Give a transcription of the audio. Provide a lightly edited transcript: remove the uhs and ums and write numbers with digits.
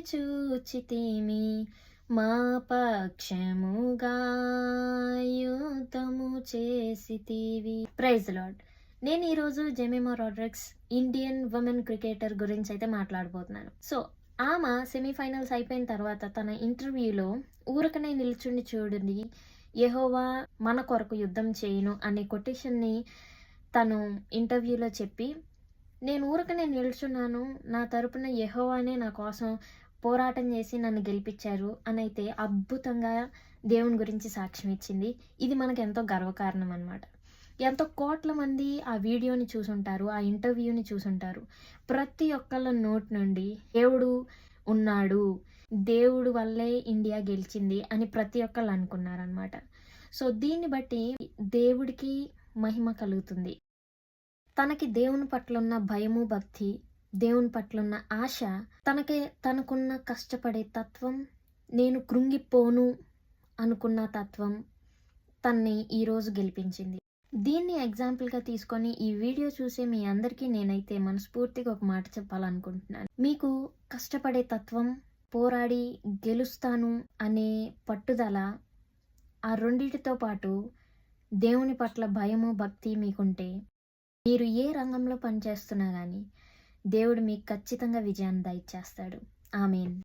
చూచితిమి మా పక్షముగా యుద్ధము చేసితివి. Praise lord. నేను ఈరోజు Jemimah Rodrigues Indian women cricketer గురించి అయితే మాట్లాడబోతున్నాను. సో ఆమె సెమీఫైనల్స్ అయిపోయిన తర్వాత తన ఇంటర్వ్యూలో ఊరకనే నిల్చుండి చూడండి, యెహోవా మన కొరకు యుద్ధం చేయను అనే కొటేషన్ని తను ఇంటర్వ్యూలో చెప్పి, నేను ఊరకనే నిల్చున్నాను, నా తరపున యెహోవానే నా కోసం పోరాటం చేసి నన్ను గెలిపించారు అని అయితే అద్భుతంగా దేవుని గురించి సాక్ష్యం ఇచ్చింది. ఇది మనకు ఎంతో గర్వకారణం అనమాట. ఎంతో కోట్ల మంది ఆ వీడియోని చూసుంటారు, ఆ ఇంటర్వ్యూని చూసుంటారు. ప్రతి ఒక్కళ్ళ నోట్ నుండి దేవుడు ఉన్నాడు, దేవుడు వల్లే ఇండియా గెలిచింది అని ప్రతి ఒక్కళ్ళు అనుకున్నారనమాట. సో దీన్ని బట్టి దేవుడికి మహిమ కలుగుతుంది. తనకి దేవుని పట్ల ఉన్న భయము, భక్తి, దేవుని పట్ల ఉన్న ఆశ, తనకున్న కష్టపడే తత్వం, నేను కృంగిపోను అనుకున్న తత్వం తన్ని ఈరోజు గెలిపించింది. దీన్ని ఎగ్జాంపుల్గా తీసుకొని ఈ వీడియో చూసే మీ అందరికీ నేనైతే మనస్ఫూర్తిగా ఒక మాట చెప్పాలనుకుంటున్నాను. మీకు కష్టపడే తత్వం, పోరాడి గెలుస్తాను అనే పట్టుదల, ఆ రెండిటితో పాటు దేవుని పట్ల భయము, భక్తి మీకుంటే మీరు ఏ రంగంలో పనిచేస్తున్నా కానీ దేవుడు మీకు ఖచ్చితంగా విజయాన్ని దయచేస్తాడు. ఆమేన్.